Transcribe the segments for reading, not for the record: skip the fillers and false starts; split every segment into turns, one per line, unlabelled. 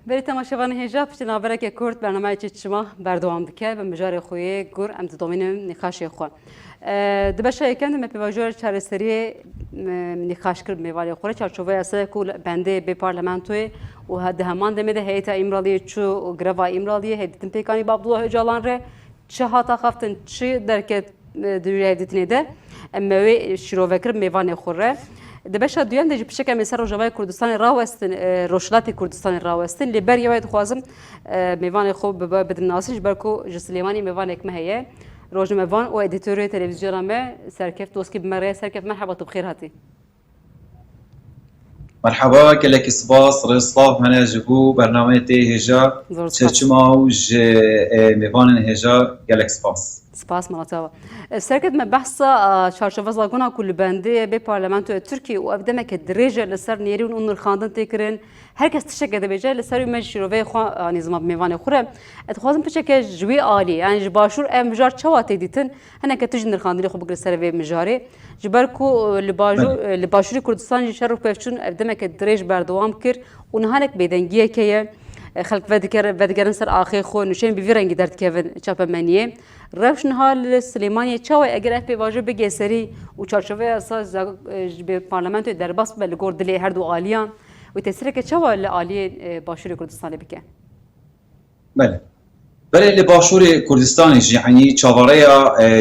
بری تماشاوان هجاب جنابرک کرد برنامه چشما بردوام دکه و مجاری خویی گر ام تدومین نخاشی خو. دبشه یکند مپیواجور چهارسری نخاش کرد میواری خوره چارچوبه اصلا کل بنده به پارلمانتوی و هده همان دمیده هیئت امرالی چو گروا امرالی هدیتن پیکانی بابدو جالان ره چه هاتا خفتن چه درکت دوری هدیتنی ده اموی شروع کرد میوانی خوره دبشه دویان دیجی پیش که مثلا روجای کردستان راوستن روشلات کردستان راوستن لیبریا باید خوازم میوان خوب بدن ناسش برکو جسلیمانی میوان اکمهیه روج میوان و ادیتوری تلویزیون ما سرکف دوسکی بمره سرکف مرحبا تو بخیر هاتی
مرحبا كلك سباس رصاف هنا جبو برنامج تي هجا تشماوج ميفان هجا كلك سباس
سپاس مرتبا سرکت من بحث چارچوبه زاگونا کل بنده به پارلمانتو ترکی و افدمه که دریجه لسر نیرون اون خواندن تکرین هر کس تشکر ده بجای لسر مج شروع خوا نظام میوان خوره اتخوازم پیش که جوی عالی یعنی جباشور ام مجار چوات دیتن هنر که تجن خواندنی خوب بگر سر و مجاری جبر کو لباشوری کردستان شرف پفچون افدمه که دریج بردوام کر اونهانک بیدنگیه که خلق ودگرن سر آخر خو نشین بیوی رنگی درد که چاپ منیه روشن حال سلیمانی چاوی اگر اف واجب بگه سری و چارچوبه اساس به پارلمان در باس بل گرد لی هر دو عالیان و تاثیر که چاوی عالی باشور کردستان بکه
بله لباشور کردستان یعنی چاوره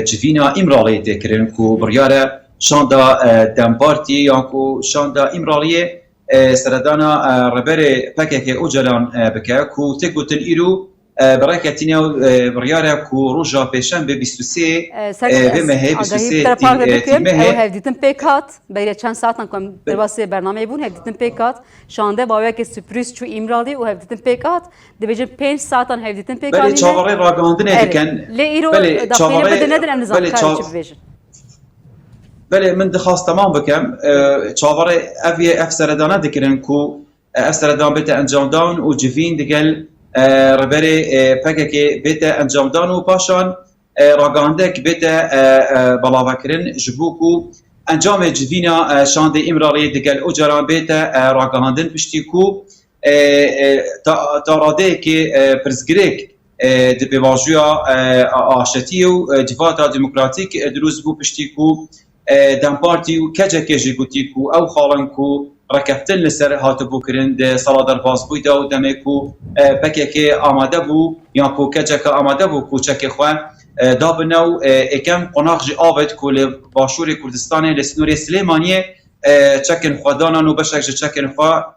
جوینا امرالی تکرن کو بریاره شاندا دمپارتی یا کو شاندا امرالیه سردانا ربر پکه که اوجلان بکه کو تگوتن ایرو برای کتینه بریاره کو روزا پیشن به 23 به مهه 23
تیمه هفدیتن پیکات برای چند ساعت نکم در واسه برنامه بون هفدیتن پیکات شانده باید که سپریس چو ایمرالی و هفدیتن پیکات دویجه 5 ساعت هفدیتن پیکات
بله چاوره راگاندنه دکن
لی ایرو داخلی بده ندر ام نظام کاری چه بویجه
بله من دخواست تمام بکم چاوره اف سردانه دکرن کو اف سردان بته انجام دان و جوین دگل ربری پکه که بته انجام دان و پاشان راگانده که بته بلاوکرن جبوکو انجام جوینا شانده امرالی دگل اوجران بته راگاندن پشتی کو تاراده که پرزگریک د بیواجویا آشتی و جفاتا دموکراتیک دروز بو پشتی کو دم پارتی و کجا کجی گوتی کو او خالن کو رکفتن لسر هات بو کرن د سالا در باز بوی دا و دمه کو پکه که آماده بو یا کو کجا که آماده بو کو چک خواه دا بنو اکم قناق جی آبد کو لباشور کردستان لسنوری سلیمانیه چکن خوادانان و بشک جی چکن خواه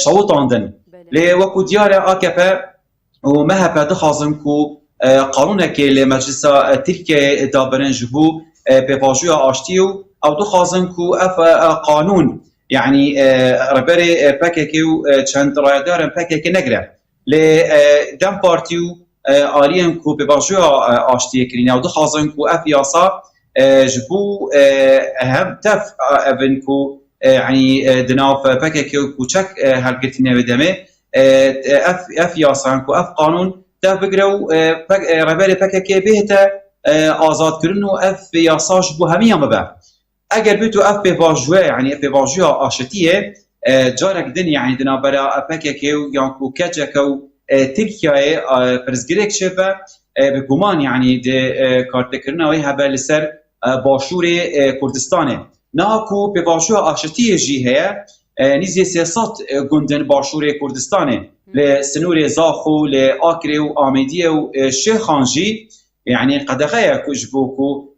شوطاندن لی وکو دیار آکپه و مهبه دخازم کو قانونه که لمجلس ترکیه دابرن جبو بواجوه آشتیو او دخازم کو اف قانون يعني ربري باكيكيو چند رايدار باكيكي نگره ل دم بارتيو آليان كو بباجوه آشتيه كرينه و دخازم كو اف ياسا جبو هم تف ابن كو يعني دناف باكيكيو كو چك هلگتينه بدمه اف ياسا كو اف قانون تف بگرو ربري باكيكي بهتا آزاد کرنو اف یاسا جبو همین هم ببر اگر بیتو اف بواجوه يعني اف بواجوه آشتیه جارك دن يعني دنا برا پککیو یا کو کجکو ترکیه پرزگریک شبه بگمان يعني ده کارت کرنا وی هبه لسر باشور کردستانه ناکو بواجوه آشتیه جی هیا نیزی سیاست گندن باشور کردستانه لسنور زاخو لآکره و آمیدیه و شیخانجی يعني قدغه كجبوكو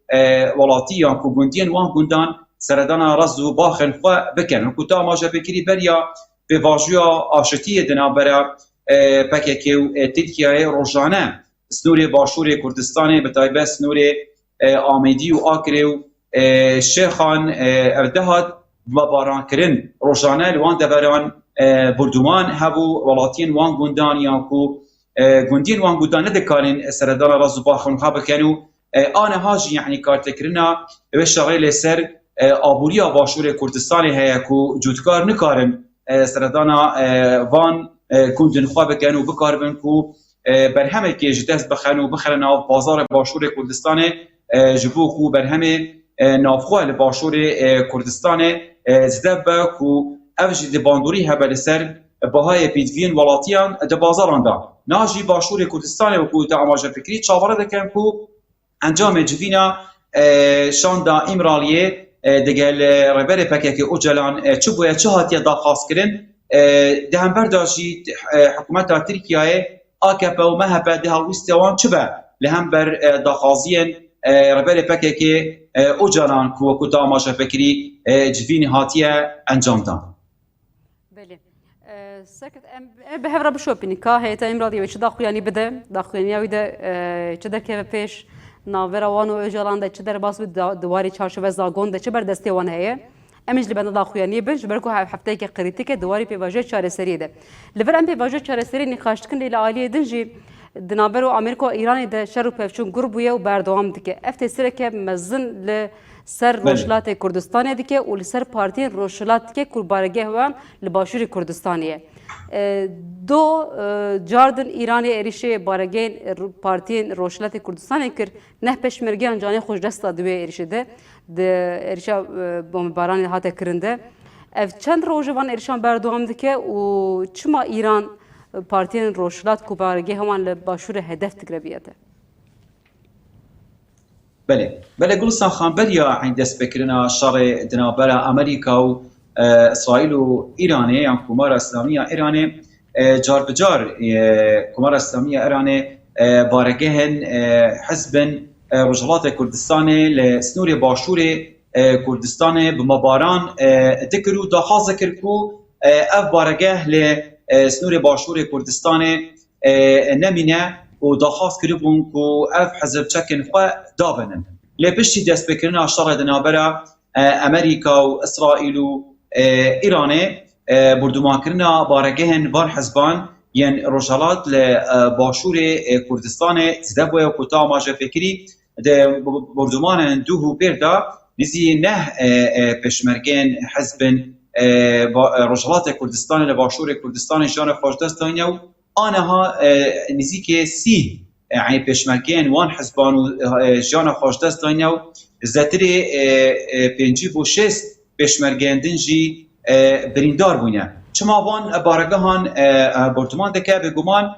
ولاتيان كو گوندين وان گوندان سردانا رزو باخن خو بكن كو تا ماجا بكري بريا بواجوا آشتيه دنا برا پککیو ترکیه روزانه سنوری باشور کردستان بتایبه سنوری آمیدی و آکره و شیخان اردهاد و باران کرن روزانه لوان دبران بردومان هبو ولاتین وان گوندان یا کو گوندین وان گودان ندکارن سردان رازو باخون خواب کنو آن هاجی یعنی کارت کرنا به شغل سر آبوریا باشور کردستان هیا کو جودکار نکارن سردان وان گوندین خواب کنو بکاربن کو برهمه که جدست بخنو بخرن او بازار باشور کردستان جبو کو برهمه نافخواه باشور کردستان زدب کو افجی باندوری هبل سر بهای پیدوین ولاتیان ده بازاران دا ناجی باشور کردستان و کو تعماج فکری چاوره دکن کو انجام جوینا شان دا امرالیه دگل ربر پکک اوجلان چوبویا چه هاتیه دا خاص کرن ده هم برداشی حکومت ترکیه AKP و MHP ده هاویستوان چبه لهم بر داخازین ربر پکک اوجلان کو تعماج فکری جوین هاتیه انجام دان.
بله سکت به هفته بشوپینی که هیتا امرادی و چه داخویانی بده داخویانی ویده چه در که پیش ناوروان و اجالان ده چه در باس دواری چارچوبه زاگون ده چه بر دسته وان هیه امش لبنان داخویانی بنج برکو هفته که قریتی که دواری پیواژه چهار سری ده لبر ام پیواژه چهار سری نخاشت کن لیل عالیه دنجی دنابر و آمریکا و ایران ده شر و پیفچون گروبیه و بردوام دکه افت سره که مزن ل سر روشلات کردستانیه دیگه و لسر پارتی روشلات که کربارگه هوان لباشور کردستانیه دو جاردن ایرانی اریشه بارگین پارتی روشلات کردستانی کرد نه پشمرگی انجانی خوش دست دوی اریشه ده اریشه بمبارانی هاته کرنده اف چند روزه وان اریشان بردوام دیگه و چما ایران پارتی روشلات کربارگه هوان لباشور هدف تقربیته
بله گلستان خان بریا عند دست بکرنا شر دنابر امریکا و اسرائیل و ایرانی یا کمار اسلامی ایرانی جار بجار کمار اسلامی ایرانی بارگهن حزب رجالات کردستان لسنور باشور کردستان بمباران ذکرو داخل ذکر کو اف بارگه لسنور باشور کردستان نمینه و داخواست کردبون کو اف حزب چکن خو دابنن لپشتی دست بکرنا شر دنابر امریکا و اسرائیل و ایرانی بردومان کرنا بارگهن وان حزبان ین روشالات لباشور کردستان زدبوی و کتا ماجه فکری ده بردومان دوهو بردا نزی نه پشمرگین حزب روشالات کردستان لباشور کردستان جان خوشدستانیو آنها نزیک سی يعني پشمرگین وان حزبان و جان خوشدستانیو زتری 56 پشمرگین دنجی بریندار بونه چما وان بارگهان برتمان دکه بگمان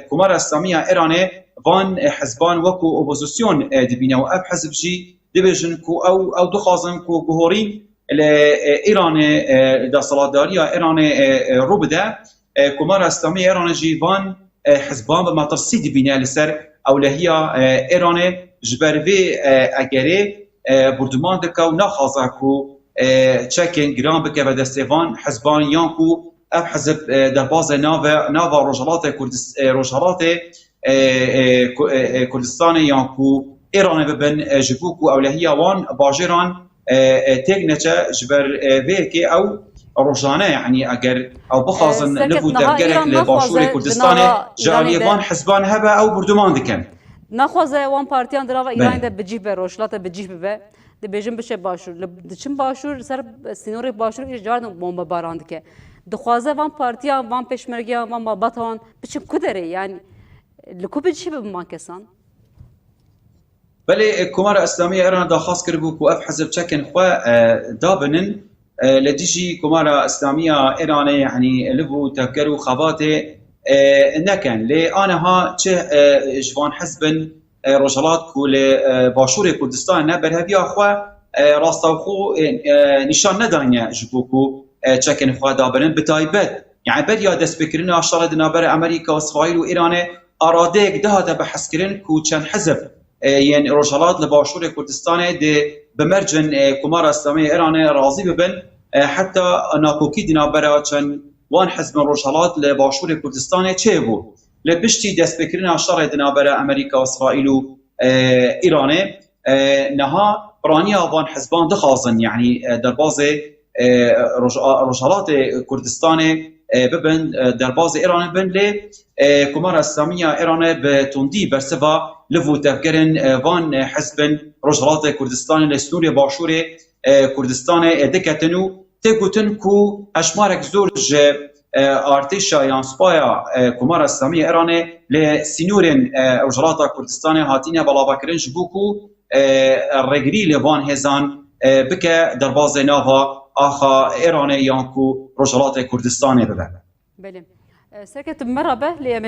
کمار اسلامی ایرانی وان حزبان وکو اپوزیسیون دبینه و اف حزب جی دبیجن کو او دخوازن کو گهوری ایران دا صلاداری ایران رو بده کمار اسلامی ایران جی وان حزبان به مطرسی دبینه لسر اولهیا ایران جبروی اگره بردمان دکه و نخوازه کو چکن گرام بکه به دستوان حزبان یانکو اف حزب در باز ناو روشالات کردستان یانکو ایران ببن جبوکو اولهی وان باجران تیگ نچه جبر ویکی او روشانه يعني اگر او بخازن لبو تفكرك لباشور كردستان جالي وان حزبان هبه او بردمان دكن
نخوازه وان پارتیان دراوا ایران ده بجیب به روشلات بجیب به ده بیجن بشه باشور دچم باشور سر سینور باشور ایجاد بمب باراند که دخوازه وان پارتیان وان پشمرگیان وان باباتان بچم کدره يعني لکو بجیب به ما کسان
بله کمار اسلامی ایران دا خاص کربو کو اف حزب چکن خو دابنن لديجي كمارا إسلامية إيرانية يعني لبو تفكروا خباته نكن لأنها چه جوان حزب رجالات كل باشور كردستان نبر هبيا خو راستوخو نشان ندانيا جبوكو چكن خو دابرن بتايبت يعني بريا دست بكرنا اشتغل دنابر أمريكا وإسرائيل وإيران أراديك دهات بحسكرن كو چن حزب يعني رجالات لباشور كردستان دي بمرجن كمار اسلامي ايران راضي ببن حتى ناكوكي دنابرا چن وان حزب رجالات لباشور كردستان چه بو لبشتي دست بكرنا شر دنابرا امريكا واسرائيل ايران نها برانيا وان حزبان دخازن يعني درباز رجالات كردستان ببن درباز ایران بن لی کمار اسلامی ایران به تندی برسوا لفو تفکرن وان حزب رجالات کردستان لسنور باشور کردستان دکتنو تگوتن کو اشمارک زور ارتشا یا سپایا کمار اسلامی ایران لسنور رجالات کردستان هاتین بالا بکرن جبوکو رگری لوان هزان بک درباز ناوا آخا ایران یانکو رجالات کردستان ببن
بله سرکت مرحبا لی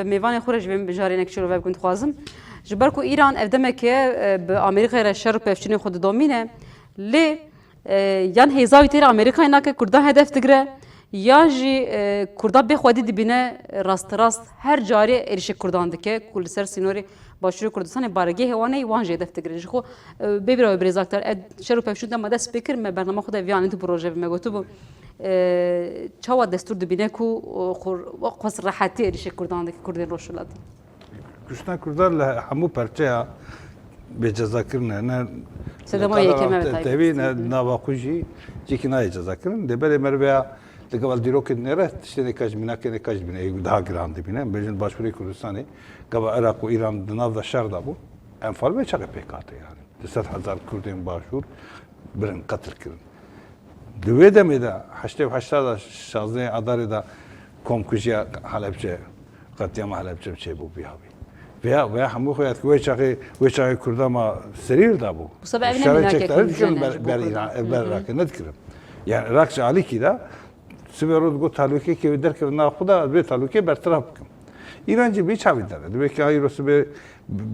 میوان خورج بیم جاری نکشور و بکن خوازم جبر کو ایران افدمه که به آمریکا را شر پفشین خود دومینه لی یان هزای تیر آمریکا اینا که کردان هدف تگره یا جی کردان به خودی دبینه راست هر جاری ایرش کردان دکه کل سر سینوری باشور کردستان بارگی هوانه وانجی هدف تگره خو ببرای برزاکتر شر پفشین دم دست فکر می برنامه خود ویان تو پروژه میگوتو چاوا دستور دبینه کو خور راحتی ایرش کردان دکه کردین روشلات
کشتن کردان له همو پرچه به جزا کردن نه
سدما یکمه
تبی نه نواقوجی چیکی نه جزا کردن دبر مربع لقبل دیروک نره تشتنی کاج مینا کنه کاج بینه یک daha grande bine bejin başvuru Kürdistan'ı gaba Irak ve İran dınavda şerda bu enfal ve çağı PKK yani 100,000 Kürtün başvur birin katıl kirin دوی دمیده 80 اداره دا کمکوشیا حلبچه قطعا حلبچه چه بو بیابی و همو خواهد که وی چاقی کرده ما سریر دا بو شرای چکتاری دکرم بر ایران بر عراق ندکرم yani Irak عالی کی دا سبرود گو تعلقی که در که نه خدا به تعلقی برطرف کم ایرانجی بی چاوی داره دوی که ایران سبر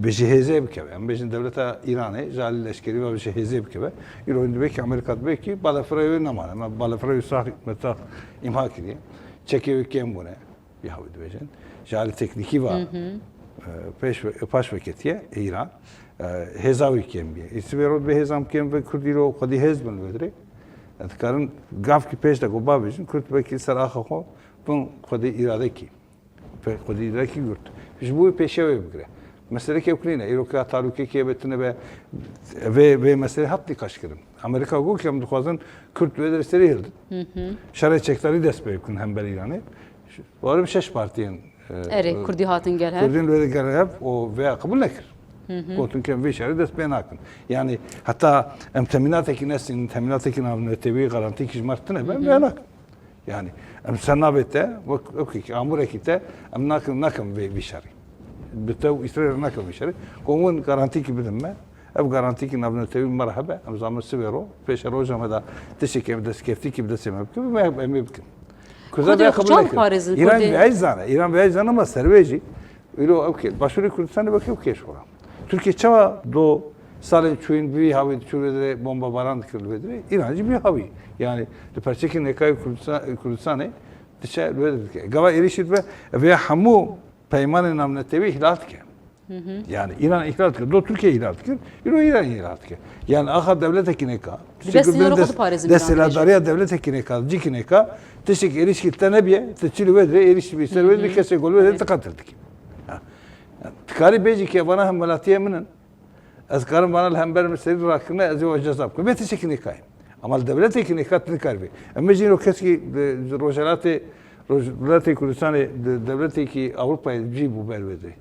بجهزه بکه ام بجن دولت ایرانه جالی لشکری و بجهزه بکه ایران دوی که امریکا دوی که بالافرای نمانه ما بالافرای ساخت متا امها کردیم چکیو کم بونه بیاوی دوی جن جالی تکنیکی و پاش وکتیه ایران هزاوی کم بیه سبرود به هزام کم و کردی رو خودی هزم بودره کارن گاف کی پیش دکو بابیشن کرد به کی سر آخه خو بون خودی اراده کی خودی اراده کی گرد پیش بوی پیشه وی بگره مسئله که اکنینه ایرو که تعلقی که بتونه به مسئله حتی کاش کردم امریکا گو که هم دخوازن کرد به در سری هلد شرای چکتاری دست بیکن هم بر ایرانه وارم 6 partiyen
کردی هاتن گل
کردین رو گل هب و قبول نکرد گفتن که وی شرای دست بین نکن یعنی حتی امتمینات کی نسین امتمینات کی نامنتوی گارانتی کی مرتنه ben نکن yani سنابته و اوکی امور کیته ام نکم وی شرای بتو İsrail نکم وی شرای قومون گارانتی کی بدم ما اب گارانتی کی نامنتوی مرحبا ام زمان سبرو پیش روزم دا تشکیم دست کفتی کی بدسم ما بکم
کجا قبول نکرد
ایران به ایزان ama serveji öyle okey başvuru Kürdistan'a bakıyor ki şura Türkiye çava do salin çuyun bir havi çürüdere bomba baran kırıldı İrancı bir havi yani de parçaki nekay Kürdistan'ı dışa böyle gava erişit ve hamu peymanı namına tebi ihlal ki yani İran ihlal ki do Türkiye ihlal ki İran ihlal ki yani aha devlete neka deseladariya devlete neka ciki neka teşik erişkitte ne biye teçili vedre erişi servedre kese gol vedre takatırdık Tkari beji ki bana hem malatiye minin azkarım bana hember mesele rakına azı ve cezap ko beti çekini kay ama devlete ki nikat nikarbi ama jino keski rojalati Kürdistan'ı devlete ki Avrupa'ya cibu belvede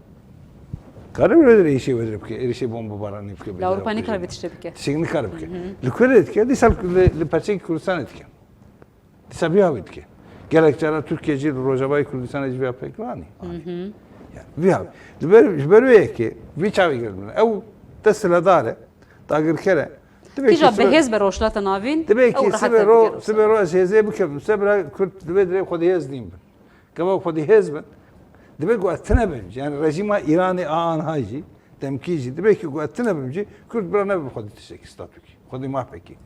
Karı vedre işi vedre ki erişi bomba baran nifke
Avrupa ne kadar bitiştebike
Signi karbi ki lüküre etki disal le parçaki Kürdistan etki disabiya etki gerekçara Türkiye'ci Rojavay Kürdistan'ı cibi yapmak var mı yani böyle ki bir çavi girdin ev tesladare tagir kere
Tija behez be roşlata navin
demek ki sebero azeze bukem sebra Kürt devre khodi hezdin kama khodi hezben demek ki atına bence yani rejima İran'ı an haji temkici demek ki atına bence Kürt brana bir khodi teşek statü ki khodi mahpeki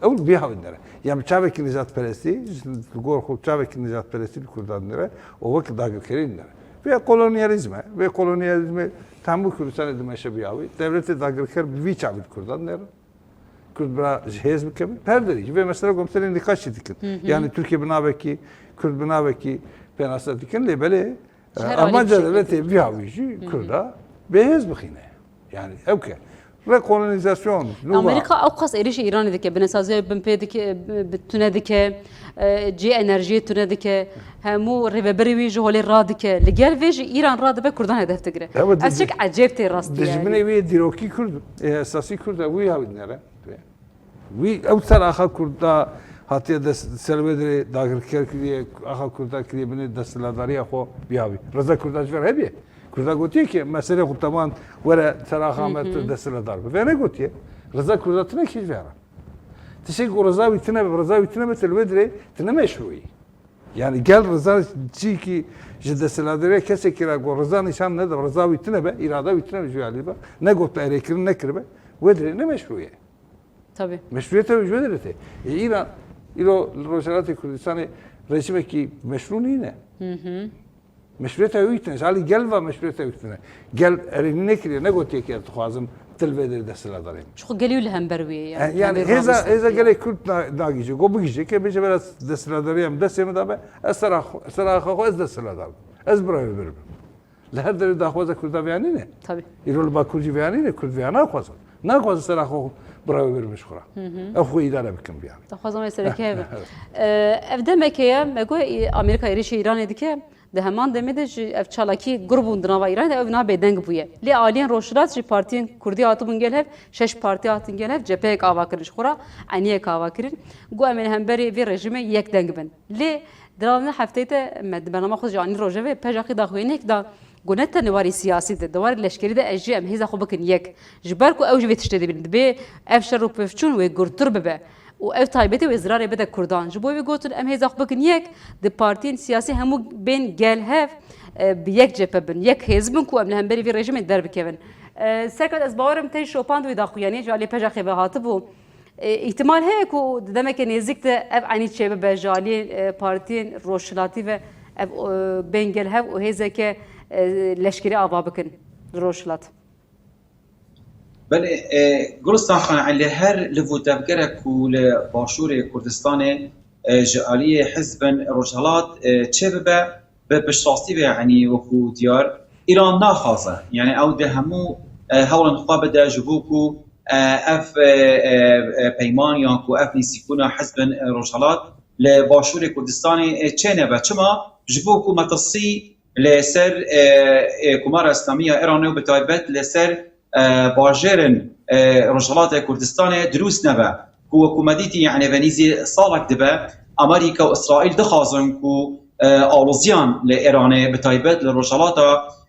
ev bir havindere yani çaveki nizat peresti gor khod çaveki nizat peresti Kürdanlara o vakit dagir kerinler ve kolonyalizme tam bu Kürdistan edilmesi bir abi. Devleti dağılırken bir çabuk Kürdanlar. Kürdbra hezb gibi perderici ve mesela komiserin dikkat çekikin. Yani Türkiye binabeki, Kürt binabeki penasat dikin de böyle Almanca devleti bir abi Kürda ve hezb khine. Yani okey. Rekolonizasyon.
Amerika avqas erişi İran dike benesazı bempedike bütünedike جي انرژي تونه دکه همو ریبری وی جهول را دکه لگل وی ایران را دبه کردان هدف تگره از چک عجیب تی راست
دجمنه وی دیروکی کرد اساسی کرد وی هاوی نره وی اوتر آخا کرد هاتیه دست سلبدری داگر کردیه آخا کرد کردیه بنی دستلاداری آخو بیاوی رضا کرداش ور هبیه کرد گویی که مسئله خود تمام وره سراخا مت دستلادار و نه گویی رضا کرداتونه کیش وره تشيك رزاوي تنا مثل ودري تنا مشروعي Yani gel rıza çi ki jiddeseladere kese kira go rıza nişan ne de rıza bitine be irada bitine be jüali be ne got erekir ne kirbe ve ne meşruye
Tabii.
meşruiyete ve jüdelete İran İro Rojalat Kürdistan'ı rejime ki meşru ne meşruiyete öğütene jali gel ve meşruiyete öğütene gel erini ne kiriye ne got yekir tuhazım tilveder deseladere
Çok geliyor hemberviye yani.
yani heza gerek Kürt nagici go bu gici ki bece biraz deseladere desemi da be esra ez deseladere ez buraya veririm لهر دری داخوازه کرد بیانی نه.
Tabii.
ایرول با کردی بیانی نه کرد بیان نخوازه سر خو برای برمیش خورا. اخو ایداره بکن بیانی.
داخوازه مثلا که evde Mekke'ye Mekke'ye Amerika erişi İran edike de hemen demedi ki ev çalaki grubun dınava İran de ev na bedeng buye. Li aliyen roşrat ji partiyen Kurdi atımın gelev, şeş parti atın gelev, cepheye kava kiriş xura, aniye kava kirin. Gu emin hemberi bir rejime yek deng bin. Li دراونا هفته مد برنامه خود جانی روزه و پجاقی داخوینه که دا گونت نواری سیاسی ده دوار لشکری ده اجی ام هیزا خوب بکن یک جبر کو اوج ویتشته دی بند به اف شر و پفچون و گورتر ببه و اف تایبتی و ازرار بده کردان جبو و گوتن ام هیزا خوب بکن یک ده پارتین سیاسی همو بین گل هف بیک جبه بن یک حزبن کو ام لهم بری وی رژیم در بکن سرکت از باورم تی شوپاند و داخویانی جالی پجاقی به هاتبو ihtimal heye ku demek ki nezik de ev aynı çebe bejali partinin roşlati ve ev bengel hev o hezeke leşkeri avabikin roşlat.
بله گلستان خان علی هر لفو تفکر کول باشور کردستان جالی حزب رجالات چه به بشراستی و یعنی وکو دیار ایران نخوازه یعنی او ده همو هولا خواب ده جبوکو اف پیمان یا کو اف نیسیکونا حزب رجالات لباشور کردستان چه نبه چما جبوکو متصی لسر کمار اسلامیه ایرانی و بتایبت لسر باجرن رجالات کردستان دروس نبه کو حکومتی یعنی ونیزی سالک دبه امریکا و اسرائیل دخوازن کو آلوزیان لایران بتایبت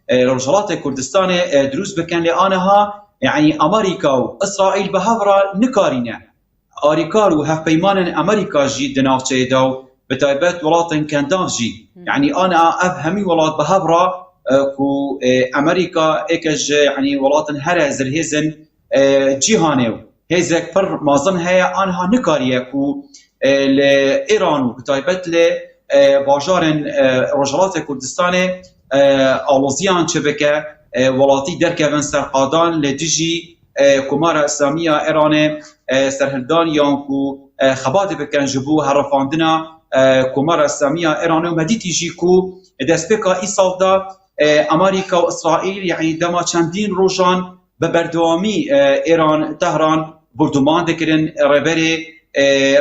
لرجالات کردستان دروس بکن لآنها يعني امريكا واسرائيل بهفرا نكارينا اريكار وهف بيمان امريكا جي دنافچه داو بتايبت ولاتن كنداف جي يعني انا افهمي ولات بهفرا كو امريكا اكج يعني ولاتن هرازر هزن جيهانيو هزك بر مازن هيا انها نكاريه كو لايران وبتايبت ل باجارن رجالات كردستان الوزيان شبكه ولاتی درکوان سرقادان لدیجی کمار اسلامیه ایران سرهلدان یان کو خبات بکن جبو هرفاندنا کمار اسلامیه ایران و مدیتی جی کو دستپکا ای سال دا امریکا و اسرائیل یعنی دما چندین روزان به بردوامی ایران تهران بردمان دکرن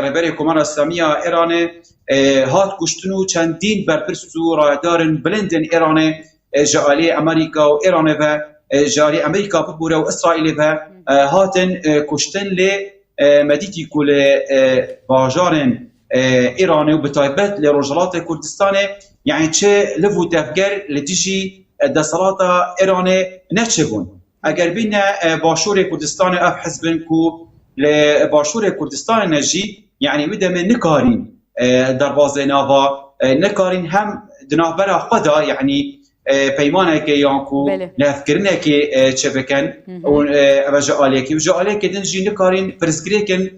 ربری کمار اسلامیه ایران هات کشتنو چندین برپرسو رایدارن بلندن ایران جالی امریکا و ایران و جالی امریکا ببوره و اسرائیل و هاتن کشتن ل مدیتی کل باجارن ایرانی و بتایبت لرجالات کردستان یعنی چه لفو تفگر لتیجی دستالات ایران نچبون اگر بین باشور کردستان اف حزبن کو لباشور کردستان نجی یعنی بده من نکارین در بازه ناوا نکارین هم دنابر خدا یعنی پیمانه که یانکو نفکرینه که چه بکن و جالیه که جالیه که دن جی نکارین پرسگری کن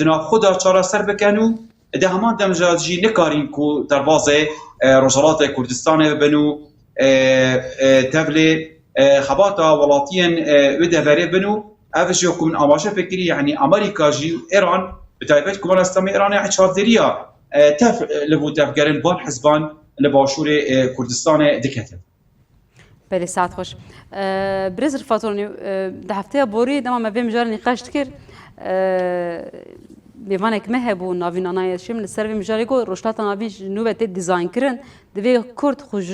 دناب خدا چارا سر بکنو ده همان دم جی نکارین کو در بازه رجالات کردستان بنو تبلی خباتا ولاتین وده وره بنو اوش یکم آماشه فکری یعنی امریکا جی ایران بتایبت کمان اسلامی ایران چهاردریا تف لبو تفگرن بان حزبان لباشور کردستان دکتر.
بله ساعت خوش. برز رفاتونی ده هفته بوری دما ما بیم جار نقاش کرد. میوانک مهبو ناوی نانای شیم لسر بیم جاری کو روشلات ناوی نوبت دیزاین کردن. دوی کرد خوش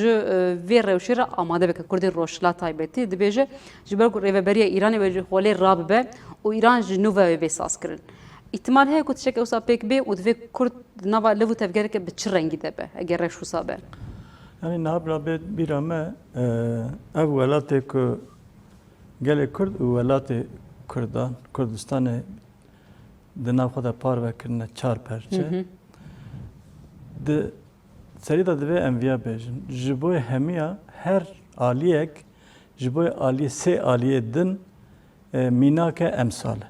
وی روشیر آماده بکن کردی روشلات تایبتی دویجه جبر کو ریوبری ایرانی و جولی راب به و ایران جنوبه به ساز کردن. احتمال هست که تشکر اوسا پیک به و دوی کرد نوا لفو تفکر که به چه رنگی دبه اگر رش حسابه.
یعنی نهبرا بیرامه اولاتی که گل کرد اولاتی کردستان دناو خدا پار وکرنه چار پرچه. د سریدا دوی انویا بیجن جبوی همیا هر آلیک جبوی آلی سه آلیه دن میناک امثال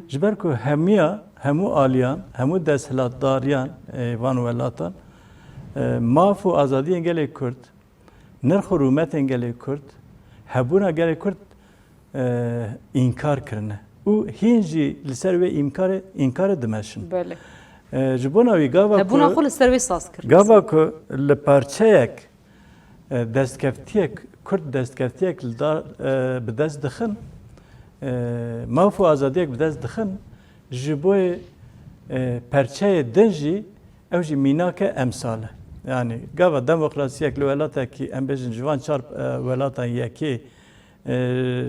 جبر کو همیا همو آلیان همو دستهلاتداریان وان ولاتان ماف و آزادی انگل کرد نرخ و رومت انگل کرد هبونا انگل کرد انکار کرنه او هینجی لسر و انکار دمشن
بله
جبونا وی گاوا
هبونا خل سروی ساز کرد
گاوا کو لپارچهک دستکفتیک کرد دستکفتیک لدار به دست دخن ماف و آزادیک به دست دخن جبوی پرچه دنجی اوجی میناک امثاله yani gava demokrasiyek li welatekî em bêjin ji van çar welatan yekê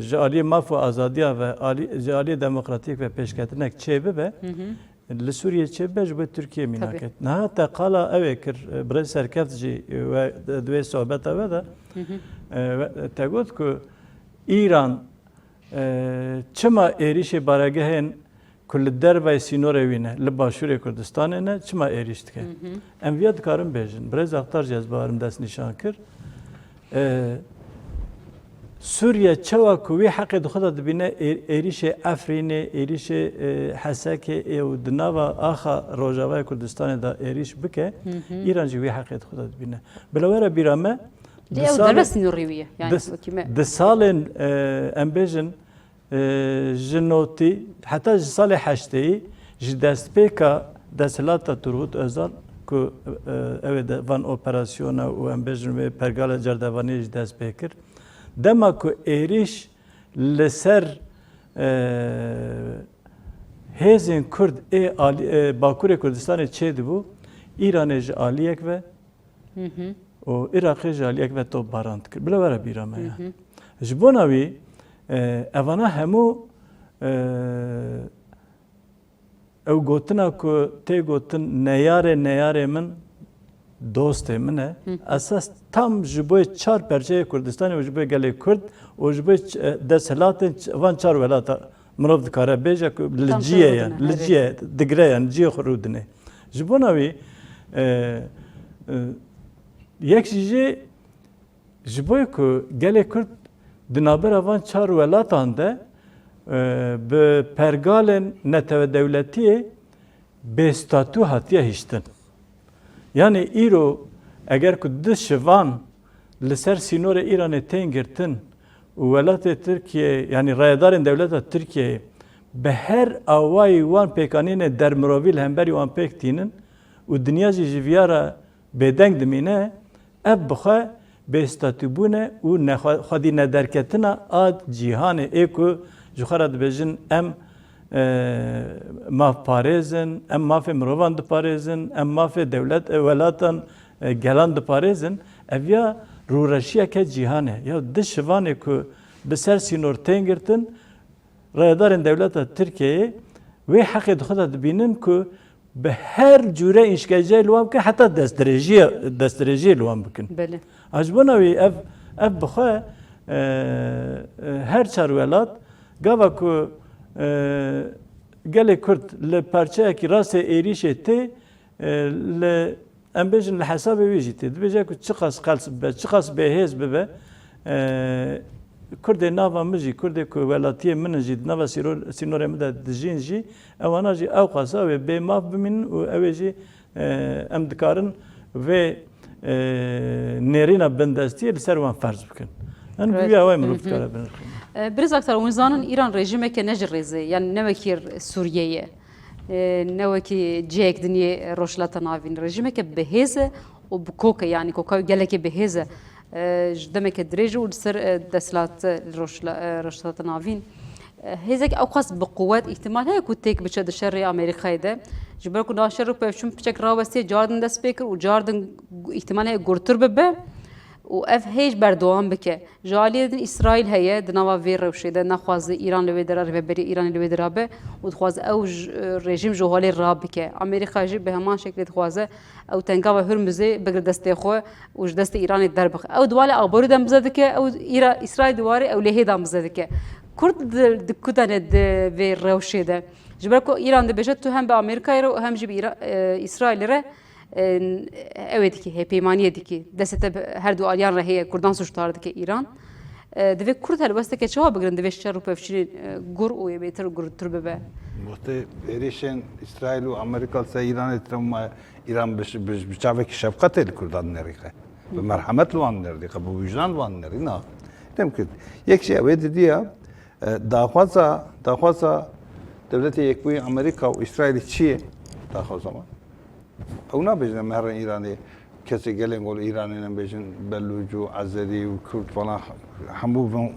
ji aliyê maf û azadiya ve ji aliyê demokratîk ve pêşketinek çê bibe li Sûriyê çê bibe ji bo Tirkiye mînaket. Niha te qala ew ê kir birêz serkeft jî we divê sohbeta we de te got ku İran çima êrişê baregehên ku li derveyê sînorê wî ne li başûrê Kurdistanê ne çima êriş dike. Em vêya dikarin bêjin. Birêz Axtar Cezbarim dest nîşan kir. Sûriye çawa ku wî heqê di xwe de dibîne êrişê Efrînê, êrişê Hesekê û di nava axa Rojavayê Kurdistanê de êriş bike, İran jî wî heqê di xwe de dibîne. Bila were bîra me
ew derve sînorî wî ye. Yani
di salên em bêjin ji notî heta ji salê heşteyî ji destpêka desthilata Turgut Özal ku ew ê van operasyona û em bêjin wê pergala cerdevanî ji dest pê kir. Dema ku êriş li ser hêzên Kurd ê Bakurê Kurdistanê çê dibû, İranê ji aliyek ve û Iraqê ji aliyek ve topbaran dikir. Bila were bîra me ya. Ji bona wî evana hemû ew gotina ku tê gotin neyarê min dostê min e esas tam ji bo çar perçeyê Kurdistanê û ji bo gelê Kurd û ji bo desthilatên van çar welata mirov dikare bêje ku li ciyê ye li ciyê digire yan ciyê xwe rû dine. Ji bona wî yek jî ji bo ku gelê Kurd di navbera van çar welatan de bi pergalên netewedewletiyê bêstatû hatiye hiştin. Yani îro eger ku di şivan li ser sînorê İranê tên girtin û welatê Tirkiye yani rayedarên dewleta Tirkiyeyê bi her awayî wan pêkanînê dermirovî li hemberî wan pêk tînin û dinya jî ji viyara bêdeng dimîne ev bi xwe bêstatûbûne û xwedî nederketina a cîhanê ê ku ji xwe re dibêjin em mafparêzin, em mafê mirovan diparêzin, em mafê dewlet welatan gelan diparêzin, ev ya rûreşiyeke cîhanê. Ya di şivanê ku bi ser sînor tên girtin, rayedarên dewleta Tirkiyeyê wê heqê di xwe de dibînin ku bi her cûre îşkenceyê li wan bike heta destdirêjiyê li wan bikin. Ji bona wî ev bi xwe her çar welat gava ku gelê Kurd li perçeyekî rastê êrişê tê li em bêjin li hesabê wî jî tê dibêje ku çi qas qels bibe, çi qas bêhêz bibe Kurdê nava min jî Kurdê ku welatiyê min jî di nava sînorê min de dijîn jî ewana jî ew xasa wê bêmav bimînin û ew ê jî em dikarin vê nêrîna bindestiyê li ser wan ferz bikin. Yani bûya wê mirov dikare bin.
Birêz Axtar hûn zanin İran rejimeke ne ji rêzê yani newekî Sûriyeyê newekî ciyek dinyê rojhilata navîn rejimeke bihêz e û bi koke yani koka gelekê bihêz e ji demeke dirêj û li ser desthilat rojhilata navîn hêzek ew xas bi quwet îhtimal heye ku têk biçe di şerê Amerîkayê de ji ber ku navşer û pevçûn piçek rawestiye cardin dest pê kir û cardin îhtimal heye gurtir bibe û ev hêj berdewam bike. Ji aliyê din İsraîl heye di nava vê rewşê de naxwaze İran li wê de re rêveberî İranê li wê de rabe û dixwaze ew rejim ji holê rabike. Amerîka jî bi heman şeklê dixwaze ew tengava Hurmuzê bigire destê xwe û ji destê İranê derbixe. Ew diwale aborî de bize dike ew İsraîl diwarê ew lêhê de bize dike. Kurd di ku tane di vê rewşê de ji ber ku İran dibêje tu hem bi Amerîkayê re û hem jî bi İsraîlê re evet ki hepimaniye ki deste her du alyan rahiye Kurdan suçtardı ki İran deve Kurd helbeste ki çava bugün deve şer pevşiri gur o beter gur turbe
Muhte erişen İsrail ve Amerika ise İran ettirme İran bıçaveki şefkat el Kurdan nerike. Ve merhamet luan nerike. Bu vicdan luan nerike. Ne? Demkün. Yek şey ve dedi ya daha fazla devleti yekbuy Amerika ve İsrail çiğ daha zaman. Ona bejden mehren İran'ı kesi gelen ol İran'ın bejden Bellucu, Azeri, Kürt falan hamu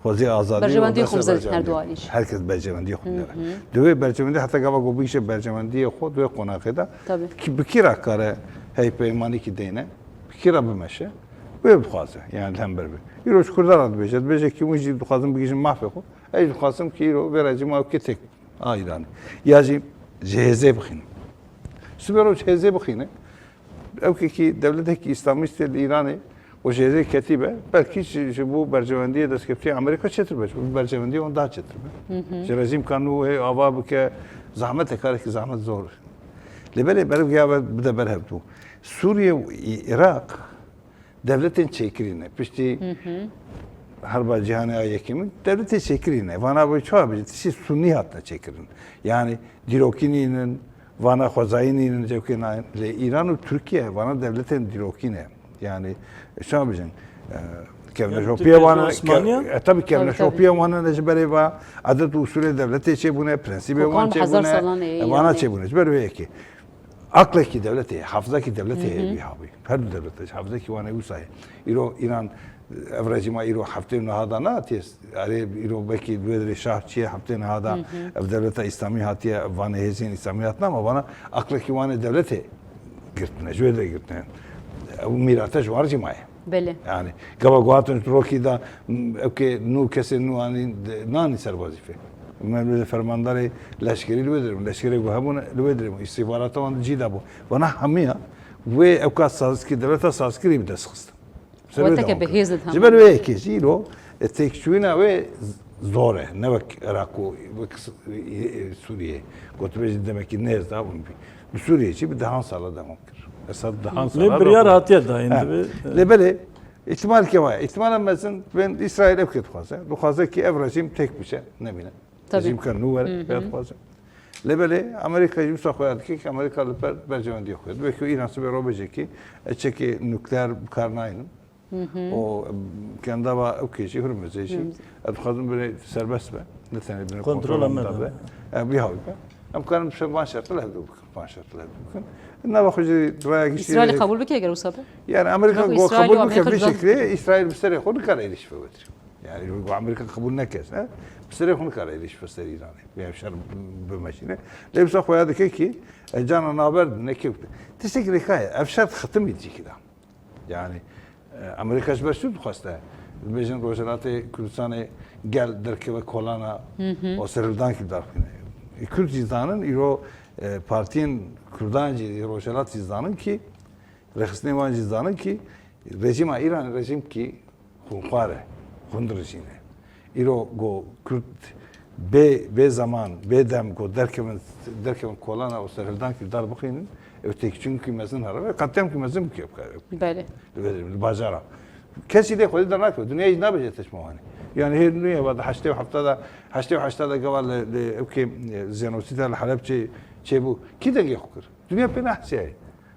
خوزی آزادی
برجمندی خوب زد هر دو عالیش
herkes bercemendی خود داره دوی bercemendی حتی گاوا گوبیش bercemendی خود دوی قناقه دا کی بکیرا کاره هی پیمانی کی دینه بکیرا بمشه و بخوازه yani هم بر یروش کردار ad بجد بجه کی موجی بخوازم بگیشم محفه خود ای بخوازم کی رو برای ما کی تک ایرانی یازی جهزه بخینه سبرو جهزه بخینه او کی دولت کی اسلامیست ایرانی o jeze ketibe belki bu bercevendiye deskefti Amerika çetirbe. Bu bercevendiye on daha çetirbe. Rejim kanu ava ke zahmet ekar ki zahmet zor. Lebele berif ya bide berhebtu. Suriye ve Irak devletin çekirine. Pişti harba cihane ayekimi devletin çekirine. Vana bu çoğu bir şey sunni hatta çekirin. Yani Dirokini'nin Vana Khozayini'nin cevkina İran ve Türkiye Vana devletin Dirokine. Yani şu an bizim kevneşopiye vana tabii kevneşopiye vana necberi va adet usulü devleti çebune prensibi vana çebune vana çebune böyle ki aklaki devleti hafızaki devleti bir abi her devleti hafızaki vana usay İran evrajima hafte nahada na tes are belki böyle şahçiye hafte nahada devleti İslami hatiye vana hezin İslamiyatna ama vana aklaki vana devleti girtne jüvede girtne میراته جوار جماعه
بله
yani gavagotun troki da ki nu kesin nu nani ser vazife men fermandare leşkeri lüvedrim leşkeri guhabun lüvedrim istihbarata on cida bu bana hamiya ve evkat sazki devleta sazkiri bir desxist
وقتك بهيزت هم
جبر ve ki ziro tekşüna ve zore ne bak Irak'u Suriye gotbeci demek ki ne daha bu Suriye için bir daha sağladı mümkün Esad daha sonra.
Ne bir yer hatiye da indi.
Lebeli ihtimal ki var. İhtimal emmesin ben İsrail evket fazla. Bu fazla ki ev rejim tek bir şey ne bile. Rejim kan nuver fiyat fazla. Lebeli Amerika yüzü koyardı ki Amerikalı bercevendi yok. Belki İran'sı bir robeci ki çeki nükleer karnayının. O kendi var okeyci hürmezeci. Adxazım böyle serbest be. Ne tane bir
kontrol amada.
Bir havlu. Am kanım bir şey başarılı hadi başarılı. Ne bakıcı buraya geçti.
İsrail kabul beki eğer usabı.
Yani Amerika kabul beki bir şekilde İsrail bir sene konu kara eriş fevtir. Yani bu Amerika kabul ne kes ha? Bir sene konu kara eriş fevtir İran'ı. Bir şer bu meşine. Lebsa koyadı ki canan haber ne ki. Teşekkür hikaye. Efşat xatim edecek adam. Yani Amerika şbeşu duhasta. Bejin rojanate Kürdistan'ı gel derke ve kolana o serildan ki darfine. Kürt cizdanın iro partiyen Kürdancı rojalat cizdanın ki Rehisnevan cizdanın ki rejima İran rejim ki hunqare hund rejine. İro go Kürt be zaman be dem go derkemen kolana o serildan ki dar bakının öteki çünkü mezun hara ve katem ki mezun ki yapar.
Bale.
Bazara. Kesi de koydu da ne yapıyor? Dünya ne yapacak teşmahane? Yani her dünya var. Haşte ve haftada kaval ki zenositel Halepçe bu kiden yakır. Dünya penah şey.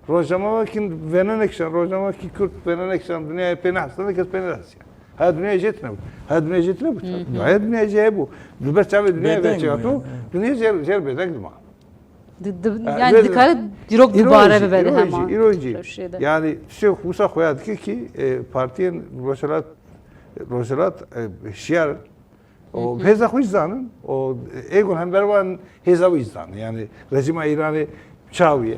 Rojama kin venenekşan rojama ki Kürt venenekşan dünya penah sana kes penah şey. Ha dünya jetne. Ha dünya jetne bu. Dünya şey bu. Düber çave dünya ve çatu. Dünya yer bedek duma.
Yani dikkat dirok dubare be bede hemen.
Yani şey husa koyadı ki partiyen rojalat şiar o heza huizanın o egon hem bervan heza huizan yani rejima İran'ı çaviye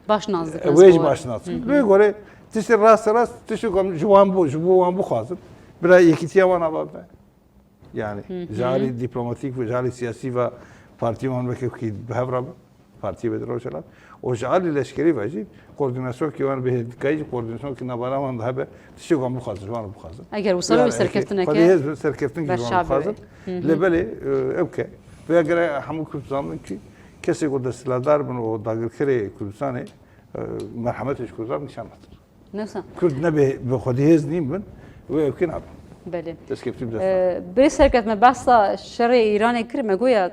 başnazlık
vej başnazlık ve göre tişi rast tişi kom juan bu khazım bir ikitiya wana baba yani jali diplomatik ve jali siyasi ve partiyan ve ki behevra parti ve rojalat o jali leşkeri vacib koordinasyon ki var be kayıcı koordinasyon ki nabaraman da be tişi kom bu khazım var bu khazım
eğer usalı serkeftin ki
خليه serkeftin ki var khazım lebeli evke ve eğer hamu Kürdistan ki kesi ko destladar bunu o dagir kere Kürdistan'ı مرحمتش كردان نشان مطر
نفسه
كرد نبي بخدي هز نيم من ويمكن عب
بله
بس كيف تبدأ
بری سرکت ما بحثا شر ایران کرد مگویا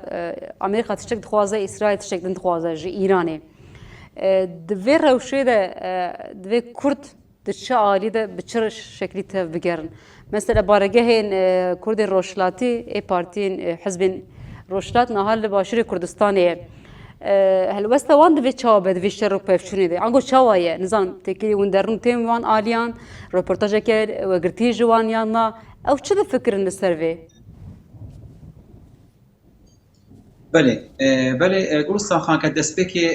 امریکا تشتک دخوازه اسرائیل تشتک دخوازه جی ایرانه دوی روشه ده دوی کرد دچه عالی ده بچه شکلی تا بگرن مثلا بارگه کرد روشلاتی ای پارتین حزب روشلات نهال باشور کردستانه هل وستوان دوی چابه دوی شر پیفشونی ده انگو چاوایه نظام تکی وندرن تیم وان آلیان رپورتاج که وگرتی جوان یانا او چه فکرن لسروی
بله بله گلستان خان که دست بکی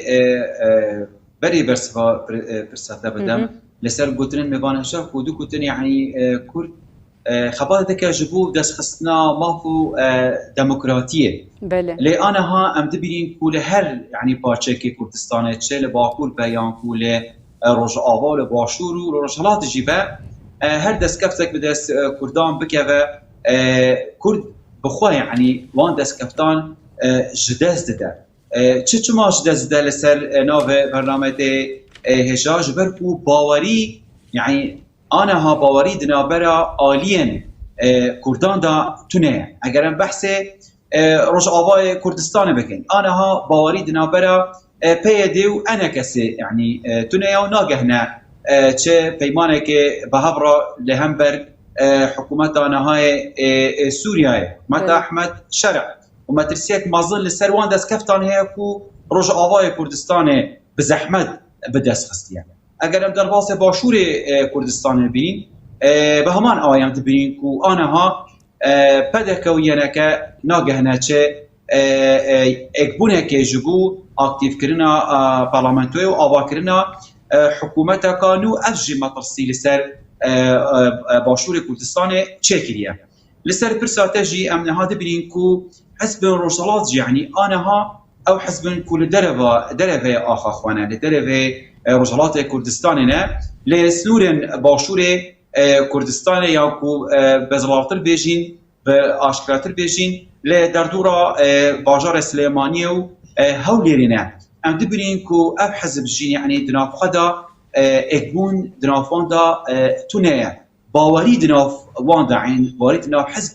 بری برسوا فرصت بدم لسر گوترن میوان شاف کودو گوترن یعنی کرد خبرت که جبو دست خصنا مافو دموکراتیه
بله
لأنها ام دبرين كل هر يعني بارچه که کردستان چه لباکور بیان کل روج آوال باشور و روجالات جیبه هر دست کفتک به دست کردان بکوه کرد بخواه يعني وان دست کفتان جداز دده چه ما جداز دده لسر ناو برنامه هشاج برکو باوری يعني آنها باوری دنابرا آلین کردان دا تونه اگرم بحث روش آوای کردستان بکن آنها باوری دنابرا پیدیو انا کسی یعنی تونه و ناگهنه چه پیمانه که به هبرا لهمبر حکومت آنهای سوریه حکومت احمد شرع و مترسیت مازن لسروان دست کفتان هیا کو روش آوای کردستان بزحمت بدست خستیه اگرم در باس باشور کردستان ببینین به همان آیام تبینین کو آنها پدکویانه که ناگهنه چه اکبونه که جبو اکتیف کرنا پارلمانتوی و آوا کرنا حکومت کانو افجی مطرسی لسر باشور کردستان چه کریه لسر پرساته جی امنها تبینین کو حزب روشالات یعنی آنها او حزب کل دربه آخا خوانه لدربه روجالات کردستان نه لسنور باشور کردستان یا کو بزلاتر بیجین به آشکارتر بیجین لدردورا باجار سلیمانی و هولیرینه ام دبرین کو اف حزب جین یعنی دناف خدا اکبون دنافان دا تونه باوری دناف وان دا عین باوری دناف حزب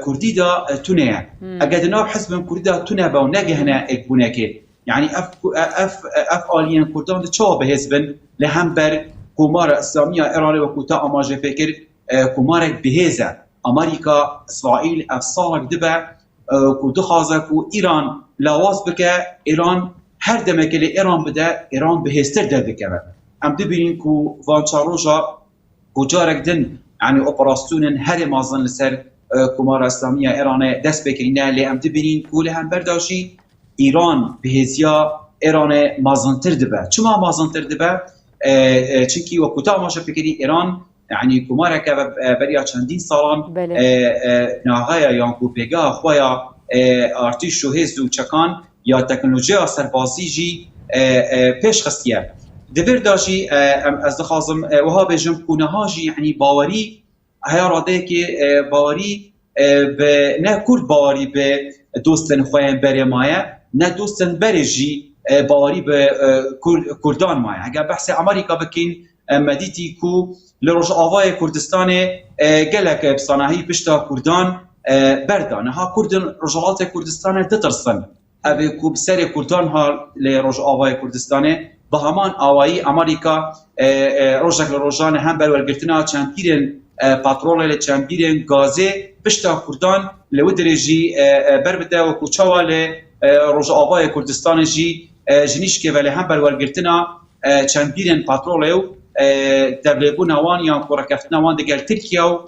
کردی دا تونه اگر دناف حزب کردی دا تونه با نگهنه اکبونه که يعني اف آليان كردان تشوا بهزبن لهمبر كومار اسلاميه ايران وكوتا اماجه فكر كومارك بهزه امريكا اسرائيل افصالك دبا كودو خازك وايران لاواز بك ايران هر دمك اللي ايران بدا ايران بهستر دبك ام دبين كو فانشاروجا كوجارك دن يعني اوبراسيون هر مازن لسر كومار اسلاميه ايران دست بكرينا اللي ام دبين كو لهمبر داشي ایران به هزیا ایران مازنتر دبه چما مازنتر دبه چونکی وقتا ما فکری ایران یعنی کماره که بریا چندین سالان ناغایا یا کوپگا خویا ارتش و هزد و چکان یا تکنولوژی سربازی جی پیش خستیه دبر داشی از دخازم وها بجم کونه ها جی یعنی باوری هیا راده که باوری به نه کرد باوری به دوستن خوین بری مایه نه دوستن برجی باوری به کردان مایه اگر بحث امریکا بکین مدیتی کو لروج آوای کردستان گلک بسانهی پشتا کردان بردانه ها کردن رجالات کردستان دترسن اوی کو بسر کردان ها لروج آوای کردستان به همان آوایی امریکا روجک لروجان هم برورگرتنا چندپیرن پاترول چندپیرن گازه پشتا کردان لو درجی بربده و کوچاوال روز آوای کردستان جی جنیش که ولی هم برورگرتنا چندپیرن پاترولیو دبلبون وان یا کورکفتنا وان دگل ترکیه و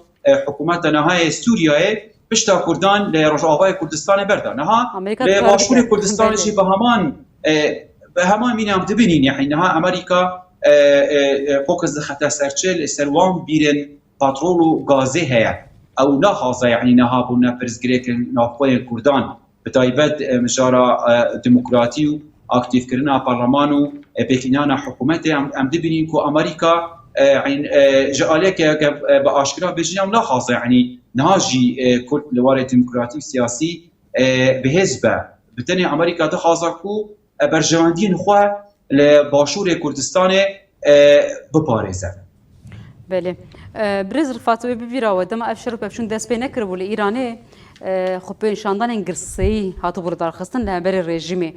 حکومت نهای سوریه پشتا کردان لروز آوای کردستان برده نها لباشور کردستان جی به همان مینام دبینین یعنی نها امریکا فوکس خطر سرچل سروان بیرن پاترول و گازه هیا او نخوازه یعنی نها بونا پرزگریک نافوی کردان بتایبت مجارا دموکراتی و اکتیف کردن پارلمان و پیکینان حکومت ام دبینین کو امریکا یعنی جاله که به آشکارا بجنم نخوازه یعنی نهاجی کرد لوار دموکراتی سیاسی به حزب بتنی امریکا دخوازه کو برجواندین خو لباشور کردستان بپارێزە.
بله برز رفاتو ببیرا و دم افشار و پفشون دست پی نکر بولی ایرانه خب پیشاندان انگرسی هاتو بردار خستن لهبر رژیمه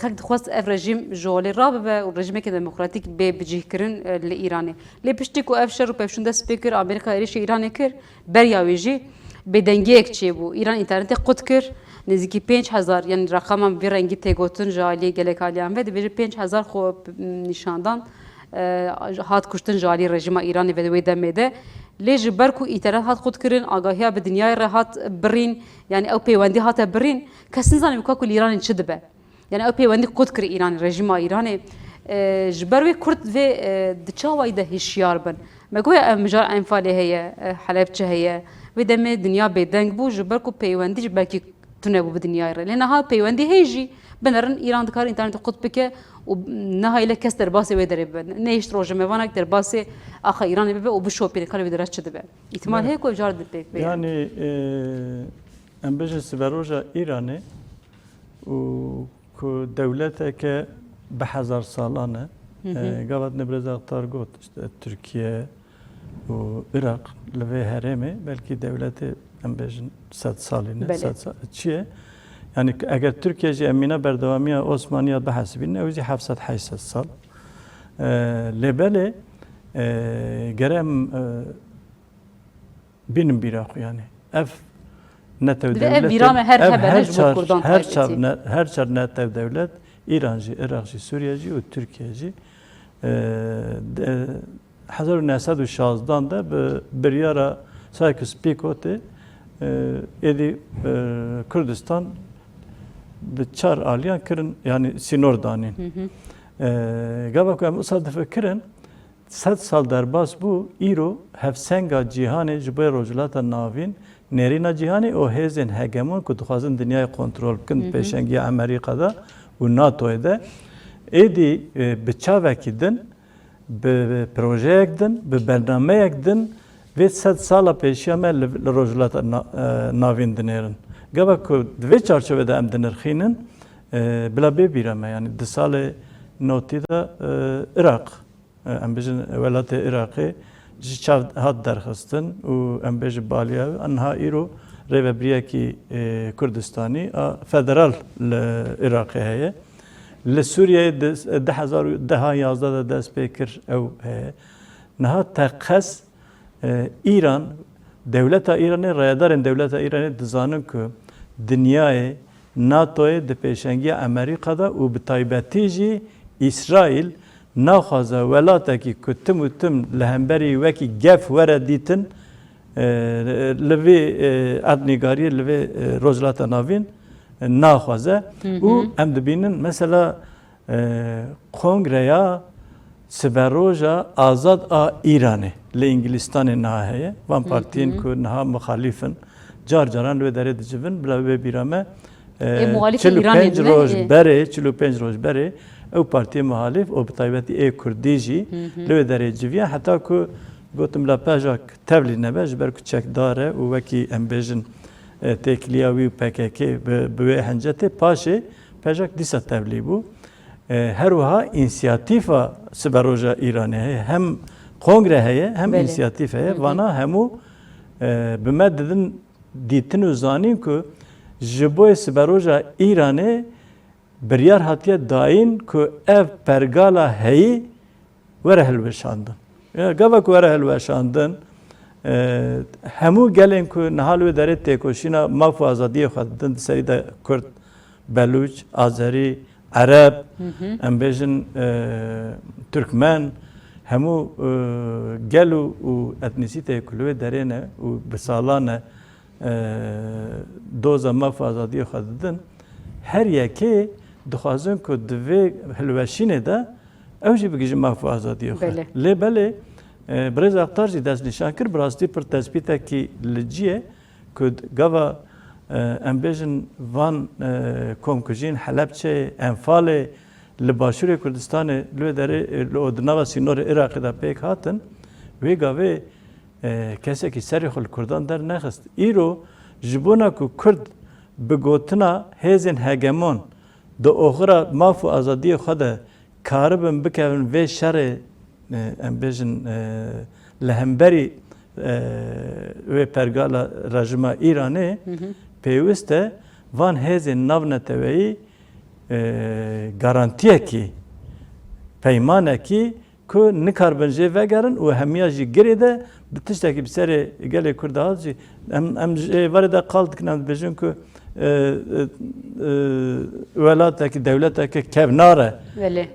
خلق دخواست اف رژیم جوالی رابه و رژیمه که دموکراتیک به بجیه کرن لإیرانه لی پشتی که افشار و پفشون دست پی کر امریکا ایریش ایرانه کر بریاویجی به دنگی یک چی بو ایران اینترنت قد کر نزدیکی 5000 یعنی رقم bir rengi tegotun jali gelek aliyan ve de 5000 خو نشاندان هات کشتن جاری رژیم ایرانی و دوی دمده لیج برکو ایترنت هات خود کرن آگاهی به دنیای راحت برین یعنی او پیوندی هات برین کسی نزانه که کل ایران چه دبه یعنی او پیوندی خود کر ایران رژیم ایرانی جبروی کرد و دچاوی ده هشیار بن مگوی مجار انفالی هیا حلب چه هیا و دم دنیا بدنگ بو جبرکو پیوندی جبرکی تونه بو دنیای را لأن ها پیوندی هیجی بنرن ایران دکار اینترنت خود بکه و نهایی لکس در باسی و داره بن نیشت روز میوانک در باسی آخه ایرانی ببه و بشوپی کاری و درست شده به احتمال هی کوی جارد بپیک به
یعنی امبیج سبروجا ایرانی و که دولته که به 1000 سالانه قابد نبرز اختار گوت ترکیه و عراق لوی هرمه بلکه دولت امبیج 100 سالینه 100 سال چیه يعني اگر تركيا جي امينه بردواميه عثمانيه بحسبين اوزي 700 800 سال لبله جرام بين بيراق يعني اف نتو دولت
بيرام هر هبلش بكردان
هر شر نتو دولت ايران جي عراق جي سوريا جي و تركيا جي 1916 ده بريارا سايكس بيكوتي ادي كردستان به 4 آلیان کرن یعنی سینور دانین گاوا که مصادف کرن 100 سال در باز بو ایرو هفسنگا جهانی جبه رجلات ناوین نرینا جهانی او هزین هگمون که دخوازن دنیای کنترل کن پیشنگی امریکا دا و ناتو ده ایدی به چاوه کدن به پروژه کدن به برنامه کدن و 100 سال پیشیامه لرجلات ناوین دنیرن گاوا که دوی چارچوبه ده ام دنرخینن بلا ببیرمه یعنی 2 سال نوتی دا عراق ام بیجن ولایت عراقی جی چاو هات درخستن و ام بیج بالیا انها ایرو ریوبریا کی کردستانی فدرال عراقی هیه لسوریه 2011 دست پیکر او هیه نها تقص ایران دولت ایرانی رایدارن دولت ایرانی دزانن که دنیای ناتوی د پیشنگی امریکا دا و به تایبتی جی اسرائیل ناخوازه ولاته کی کتم و تم لهمبری وکی گف وره دیتن لوی ادنیگاری لوی روزلات ناوین ناخوازه و ام دبینن مثلا کنگریا سبروجا آزاد ایرانی لإنجلستان نهایه وان پارتین که نها مخالفن جار جاران رو داره دجبن بلا بیرامه 45 روز بره او پارتی مخالف او بطایبتی ای کردیجی رو داره جویا حتی که گوتم لا پاجاک تبلی نباش برکو چک داره و وکی امبیجن تکلیاوی و پککی به هنجته پاشه پاجاک دیسا تبلی بو هر وها انسیاتیفا سبروجا ایرانی هم کنگره هیه هم انسیاتیف هیه وانا همو بمددن دیتن و زانیم که جبوی سبروجا ایرانی بریار هاتیه داین که اف پرگالا هیی وره هلوشاندن گاوا که وره هلوشاندن همو گلین که نهالوی داره تیکوشینا مافو آزادی خواهدن سری دا کرد بلوچ آذری عرب امبیجن ترکمن همو گلو و اتنیسیته کلوه درینه و بسالانه دوزا مف آزادی خواهدن هر یکی دخوازن که دوی هلوشینه ده اوجی بگیجه مف آزادی خواهد لی بله برز اختار جی دست نشان کر براستی پر تثبیته که لجیه که گاوا امبیجن وان کومکجین حلبچه انفال لباشور کردستان لو داره لودناوا سینور عراق دا پیک هاتن وی گاوی کسی که سری خل کردان در نخست ایرو جبونا که کرد بگوتنا هزین هگمون دو اخرى مافو آزادی خود karibin bikevin ve şerê em bêjin li hemberî wê pergala rejima Îranê pêwîst e van hêzên navneteweyî garantiyekî peymanekî ku nikarbin jê vegerin û hemiya jî girê de bi tiştekî bi serê gelê Kurd hat jî em ji varê de qal dikin em dibêjin ku welatekî dewletekî kevnar e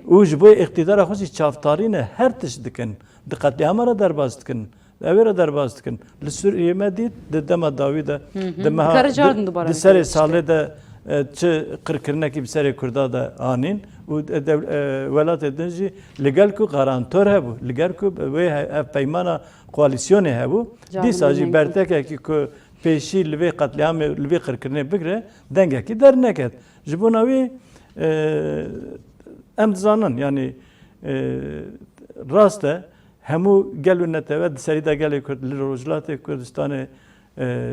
û ji bo iqtidara xwe jî çavtarî ne her tişt dikin di qetlîama re derbas dikin evê re derbas dikin li Sûriyê me dît di dema dawî de di meha di serê salê de çi qirkirinekî bi serê Kurda de anîn û welatê din jî li gel ku garantor hebû li gel ku wê ev peymana koalîsyonê hebû dîsa jî bertekekî ku pêşî li vê qetlîamê li vê qirkirinê bigire dengekî derneket ji bo wê em dizanin yanî rast e hemû gel û netewê di serî de gelê Kurd li Rojhilatê Kurdistanê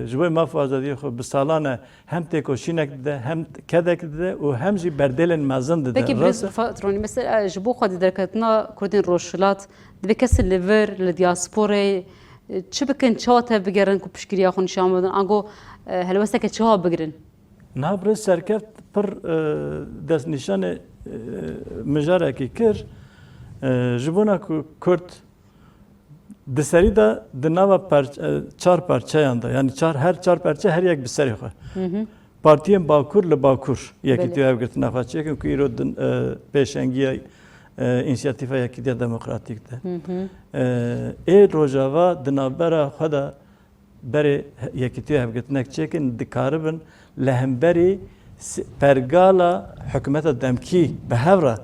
ji bo maf azadiyê xwe bi salan e hem têkoşînek dide hem kedek dide û hem jî berdêlên mezin dide.
Peki biz Fatronî mesela ji bo xwe derketina Kurdên Rojhilat divê kesên li vir li diasporayê çi bikin çawa te bigerin ku piştgiriya xwe nîşan bidin ango helwesteke çawa bigirin?
Niha birêz serkeft pir destnîşanê mijarekî kir ji bo ku Kurd di serî de di nava çar parçeyan da yani her çar parçe her yek bi serê xwe partiyên Bakur li Bakur yekîtiya hevgirtina xwe çêkin ku îro pêşengiya İnisiyatîfa Yekîtiya Demokratîk de ê rojava di navbera xwe de berê yekîtiya hevgirtinek çêkin dikaribin li hemberî pergala hikûmeta demkî bi hev re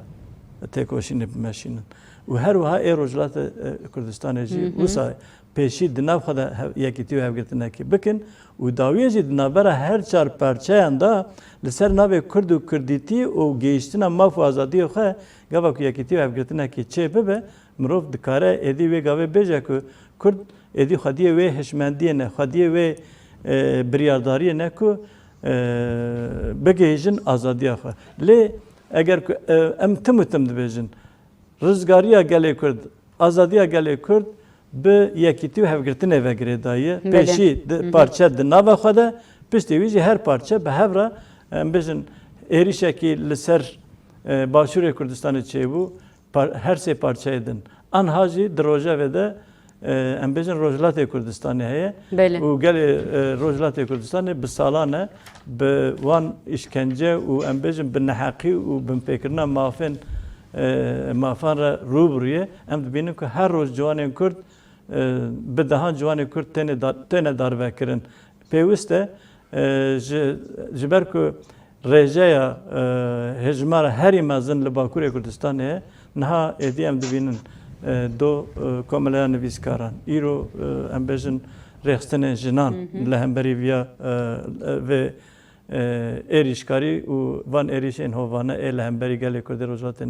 têkoşînê bimeşînin û her wiha ê Rojhilatê Kurdistanê jî wisa pêşî di nav xwe de yekîtî û hevgirtinekî bikin û dawiyê jî di navbera her çar parçeyan da li ser navê Kurd û Kurdîtî û gêiştina maf û azadiyê xwe gava ku yekîtî û hevgirtinekî çê bibe mirov dikare êdî wê gavê bêje ku Kurd êdî xwediyê wê hişmendiyê ne xwediyê wê biryardariyê ne ku bigêjin azadiya xwe lê eger ku em tim û tim dibêjin rizgariya gelê Kurd azadiya gelê Kurd bi yekîtî û hevgirtinê vegirê daye pêşî parçe di nava xwe de piştî wî jî her parçe bi hev re em bêjin êrişekî li ser Başûrê Kurdistanê çêbû her sê parçeyê din anha jî di rojevê de em bêjin Rojhilatê Kurdistanê heye û gelê Rojhilatê Kurdistanê bi salan e bi wan îşkence û em bêjin bi neheqî û binpêkirina mafan re rûbirûye em dibînin ku her roj ciwanên Kurd bi dehan ciwanê Kurd têne darvekirin pêwîst e ji ber ku rêjeya hejmara herî mezin li Bakurê Kurdistanê ye niha êdî em dibînin do komeleya nivîskaran îro em bêjin rêxistinên jinan li hemberî viya vê êrîşkarî û van êrîşên hovane ê li hemberî gelê Kurdê Rojhilatê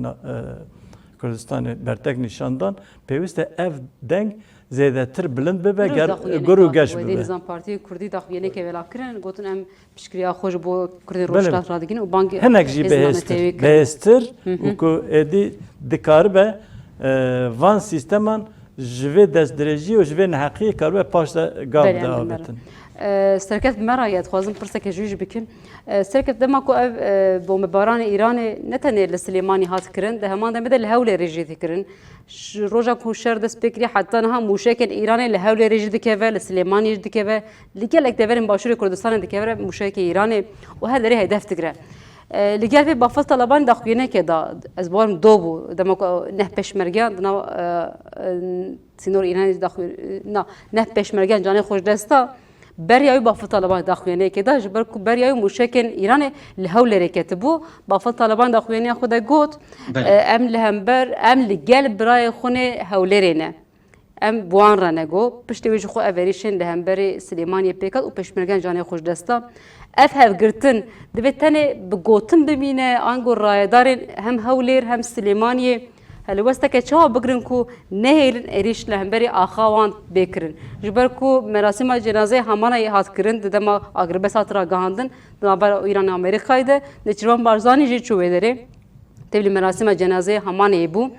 Kurdistanê bertek nîşandan pêwîst e ev deng zêdetir bilind bibe gur û geş bibe.
Nizam Partiyê Kurdî daxuyenekê vela kirin gotin em piştgiriya xwe ji bo Kurdên Rojhilat radigin û bang
hinek jî bihêztir û ku êdî dikaribe van sîsteman ji vê destdirêjî û ji vê neheqiyê karibe paş de gav de avetin.
Serkeft meraya dixwazim pirseke jî jî bikim. Serkeft dema ku ev bombebaranê Îranê ne tenê li Silêmanî hat kirin, di heman demê de li Hewlêrê jî dikirin. Roja ku şer dest pê kiriye heta niha mûşekên Îranê li Hewlêrê jî dikeve, li Silêmanî jî dikeve, li gelek deverên Başûrê Kurdistanê dikeve mûşekê Îranê û her derê hedef digire. Li gel vê bafil Taliban daxuyenekê da ez barim do bû dema ku neh pêşmergeyan di nav sînor Îranê neh pêşmergeyan canê xweşdesta beryayê bafil Taliban daxuyenekê da ji ber ku beryayê mûşekên Îranê li Hewlêrê ketibû bafil Taliban daxuyeniya xwe de got em li hember em li gel birayê xwe Hewlêrê ne em bi wan re nego piştî wê jî xwe ev êrişên li hemberê Silêmaniyê pêket û pêşmergeyan canê xweşdesta ev hevgirtin divê tenê bi gotin bimîne ango rayedarên hem Hewlêr hem Silêmaniyê helwesteke çawa bigirin ku nehêlin êrîş li hemberî axa wan bêkirin ji ber ku merasîma cenazeyê Hamanayê hat kirin di dema agribes hat ragihandin di navbera Îran Amerîkayê de Nêçîrvan Barzanî jî çû wê derê تبلی مراسم جنازه همان بو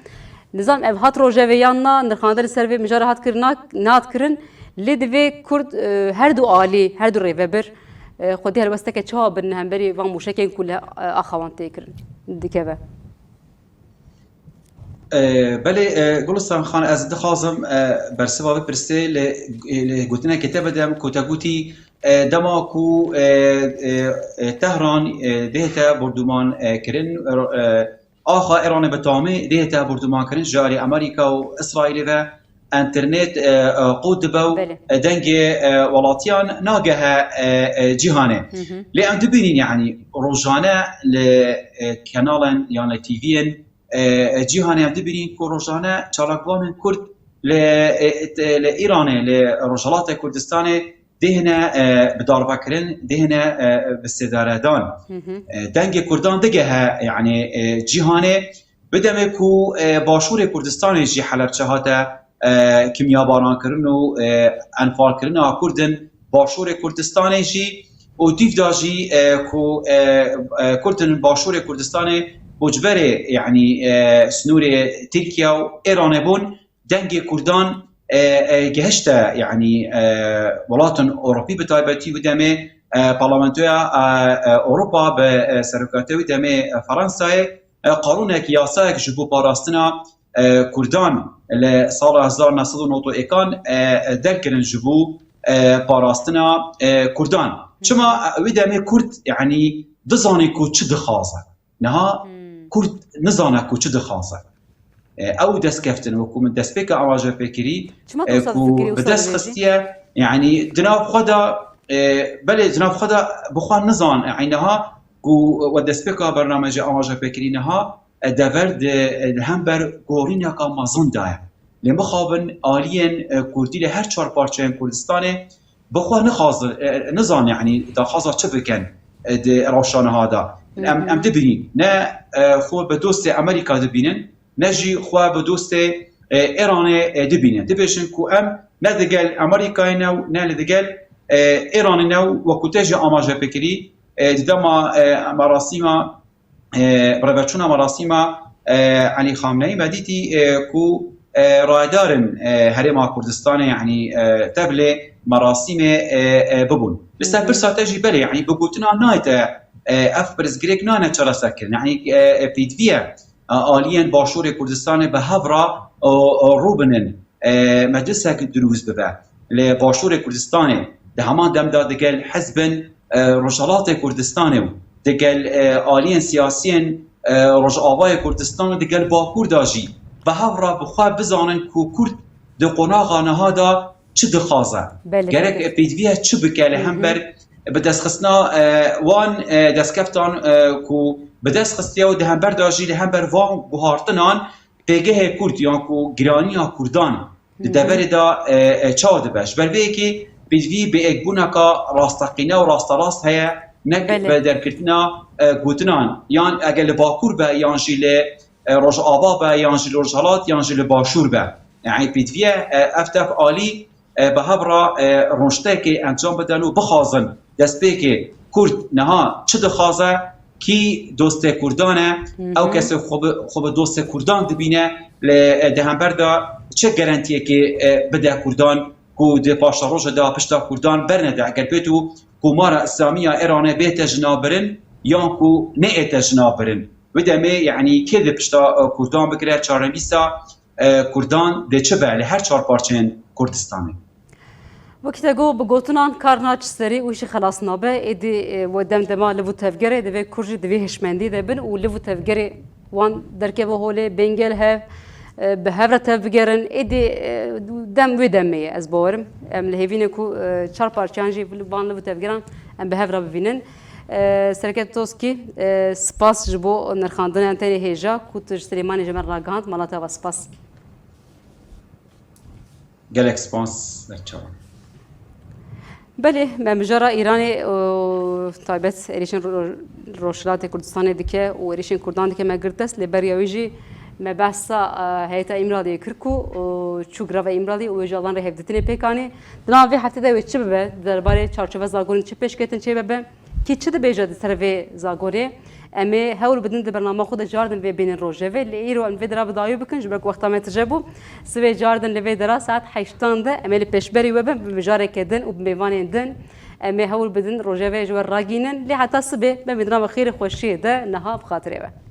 نظام ev hat rojeveyanna nirxandin ser ve mijara hat kirin nat kirin lê divê Kurd her du alî her du rêvebir xwedî helwesteke çawa bin hemberî van mûşekên ku li axawan tê kirin dikeve.
بله گلستان خان از دخوازم برسوا بپرسه لگوتنه کتاب دم کتاگوتی دما کو تهران دهتا بردومان کرن آخا ایران بتامه دهتا بردومان کرن جاری امریکا و اسرائیل و انترنت قود بو دنگ ولاتیان ناگه جهانه لأن دبینین يعني روزانه لكنالن يعني تيفين جیهانی هم دبیرین که روزانه چالاکوان کرد لإيران لرجالات کردستان دهنه بداربا کرن دهنه بستداره دان دنگ کردان دیگه يعني جیهانه بدمه که باشور کردستان جی حلب چهاته کمیاباران کرن و انفال کرن کردن باشور کردستان جی و دیف داجی که کردن باشور کردستان بجبره يعني سنور تركيا وإيران بون دنگ كردان جهشتا يعني ولايات أوروبي بتايبتي ودمه برلمانتويا أوروبا بسركاتي ودمه فرنسا قانون كياساك جبو باراستنا كردان لسال 1991 كان دركن جبو باراستنا كردان شما ودمه كرد يعني دزاني كو تشد خاصه نها كرد نزانه كو چه دخازه او دست کفتن و کو من دست بک آواز فکری کو بدست خستیه يعني جناب خدا بله جناب خدا بخوان نزان عینها کو و دست بک برنامج آواز فکری نها دورد هم بر گورین یا مازون دای لما خابن آلین کردی له هر چهار پارچه کردستان بخوان نخاز نزان يعني دا خازه چه بکن د روشانه هادا ام دبینین نه خو به دوست امریکا دبینن نجی خو به دوست ایران دبینن دبیشن کو ام نه دگل امریکا نه دگل ایران نو و کوتاج اماجه فکری دما مراسم برابرچون مراسم علی خامنه‌ای مدیتی کو رادارن هرم کردستان يعني تبله مراسم ببون لسه برساتجي بله يعني بقولتنا نايت اف برزگریک نه چرا سکر یعنی پیدویه آلین باشور کردستان به هفرا روبنن مجلسک دروز ببه لباشور کردستان ده همان دم دادگل حزبن رجالات کردستان دگل آلین سیاسین رج آوای کردستان دگل باکور داجی به هفرا بخواه بزانن که کرد ده قناغا نهادا چه دخوازه گرک پیدویه چه بکله هم بر بدست خستنا وان دست کفتان کو بدست خستیا و دهم برداشی دهم بر وان بهارتنان پیگه کرد یا کو گرانی ها کردان دبر دا چاد بش بر وی کی بدوی به اکبونا کا راستقینه و راست هیا نک به درکتنا گوتنان یان اگل باکور به یان جیل روش آبا به یان جیل رجالات یان جیل باشور به یعنی بدوی افتف عالی به هبرا رشته که انجام بدن و بخوازن دست به که کرد نها چه دخوازه کی دوست کردانه او کسی خوب دوست کردان دبینه دهم بردا چه گارانتیه که بده کردان کو ده پاشا روش دا پشتا کردان برنده اگر بیتو کو مارا اسلامیه ایرانه بیت جنابرن یا کو نه جنابرن ودمه یعنی که ده پشتا کردان بگیره چهارمیسا کردان ده چه بله هر چهار پارچه کردستانه
وقتی گو بگوتنان کارناچ سری ویش خلاص نابه ایدی و دم دما لبو تفگره دوی کرجی دوی هشمندی دبن و لبو تفگره وان درکه و هوله بنگل هف به هفره تفگرن ایدی دم و دمیه از باورم ام لهوینه کو چهار پارچانجی وان لبو تفگرن ام به هفره ببینن سرکت توسکی سپاس جبو نرخاندن انتری هیجا کوت سلیمانی جمر راگاند مالاتا و سپاس
گلک سپاس درچوان
بله مجرا ایرانی تایبت ایریشن روشلات کردستان دیگه و ایریشن کردان دیگه مگردست لبریاویجی مبحثا هیئت امرالی کرکو چوگرا و امرالی و جالان ره هفدتنی پیکانی دناوی هفته ده چه به درباره چارچوب زاگورن چه پیش کردن چه به کی چه دبیجه سر وی زاگوری امی هول بدن د برنامه خود جاردن و بین روجوه لیرو ام ویدرا بدایو بکن جبرک وقت ما تجربو سوی جاردن لویدرا ساعت 8 ده امی پیشبری و بم بجاره کدن و بمیوان دن امی هول بدن روجوه جو راگینن لی حتی سبه بمدرا خیر خوشی ده نها بخاطره